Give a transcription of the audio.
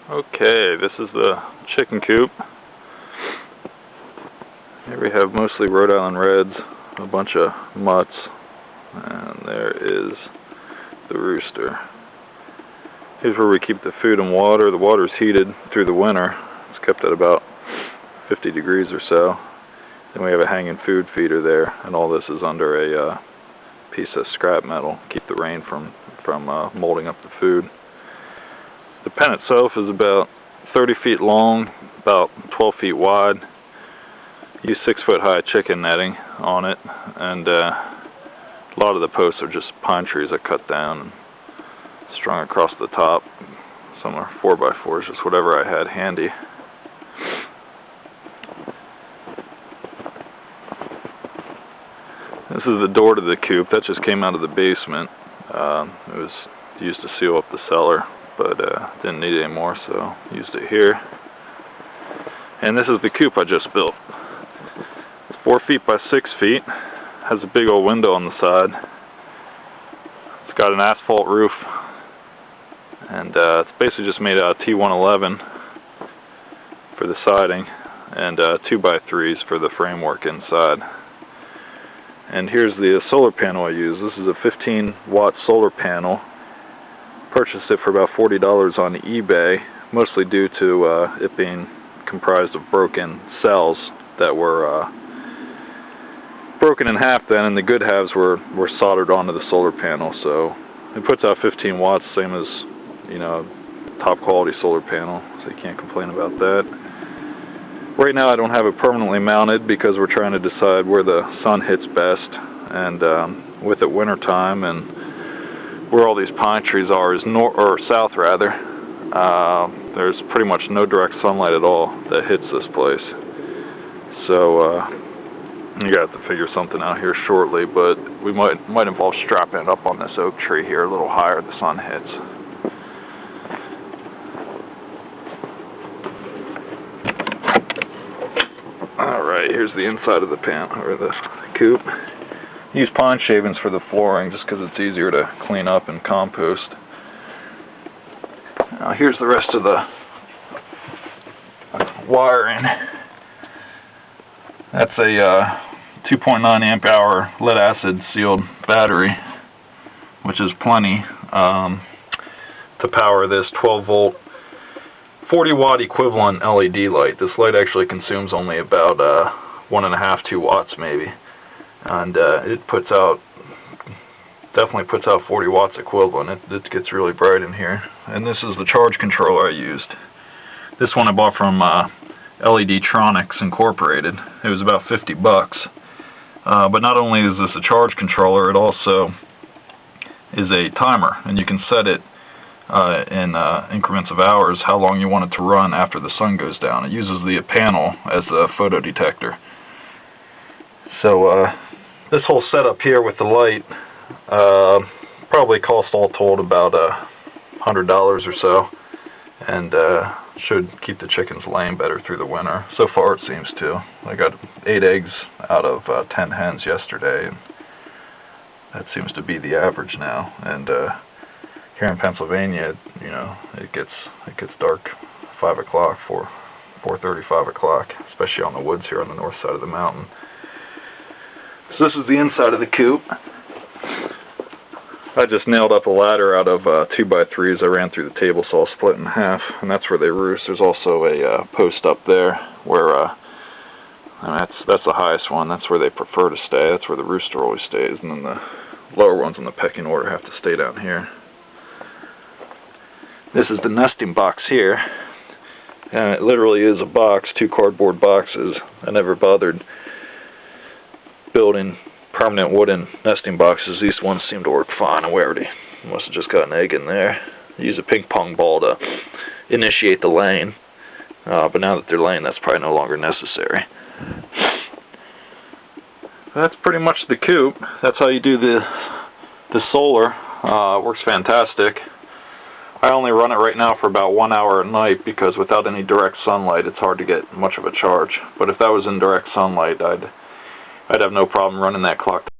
Okay, this is the chicken coop. Here we have mostly Rhode Island Reds, a bunch of mutts, and there is the rooster. Here's where we keep the food and water. The water's heated through the winter. It's kept at about 50 degrees or so. Then we have a hanging food feeder there, and all this is under a piece of scrap metal to keep the rain from molding up the food. The pen itself is about 30 feet long, about 12 feet wide. Use 6-foot high chicken netting on it, and a lot of the posts are just pine trees I cut down and strung across the top. Some are 4x4s, just whatever I had handy. This is the door to the coop. That just came out of the basement. It was used to seal up the cellar, but didn't need it anymore, so used it here. And this is the coop I just built. It's 4 feet by 6 feet. Has a big old window on the side. It's got an asphalt roof, and it's basically just made out of T111 for the siding and 2x3s for the framework inside. And here's the solar panel I use. This is a 15-watt solar panel. Purchased it for about $40 on eBay, mostly due to it being comprised of broken cells that were broken in half then, and the good halves were soldered onto the solar panel. So it puts out 15 watts, same as, you know, top quality solar panel, so you can't complain about that. Right now I don't have it permanently mounted because we're trying to decide where the sun hits best, and with it winter time and where all these pine trees are is south rather. There's pretty much no direct sunlight at all that hits this place. So you got to figure something out here shortly, but we might involve strapping it up on this oak tree here a little higher the sun hits. Alright, here's the inside of the pan, or the coop. Use pine shavings for the flooring just because it's easier to clean up and compost. Now here's the rest of the wiring. That's a 2.9 amp hour lead acid sealed battery, which is plenty to power this 12 volt 40 watt equivalent LED light. This light actually consumes only about 1.5–2 watts maybe, and it definitely puts out 40 watts equivalent. It gets really bright in here. And this is the charge controller I used. This one I bought from LED Tronics Incorporated. It was about $50. But not only is this a charge controller, it also is a timer, and you can set it in increments of hours how long you want it to run after the sun goes down. It uses the panel as a photo detector. So this whole setup here with the light probably cost all told about $100 or so, and should keep the chickens laying better through the winter. So far it seems to. I got 8 eggs out of 10 hens yesterday, and that seems to be the average now. And here in Pennsylvania, you know, it gets dark 5 o'clock, 4:30, 5 o'clock, especially on the woods here on the north side of the mountain. So this is the inside of the coop. I just nailed up a ladder out of 2x3s. I ran through the table saw, split in half, and that's where they roost. There's also a post up there where and that's the highest one. That's where they prefer to stay. That's where the rooster always stays, and then the lower ones in the pecking order have to stay down here. This is the nesting box here, and it literally is a box, 2 cardboard boxes. I never bothered building permanent wooden nesting boxes. These ones seem to work fine, and we already must have just got an egg in there. Use a ping pong ball to initiate the laying, but now that they're laying, that's probably no longer necessary. That's pretty much the coop. That's how you do the solar. Works fantastic. I only run it right now for about 1 hour at night because without any direct sunlight it's hard to get much of a charge. But if that was in direct sunlight, I'd have no problem running that clock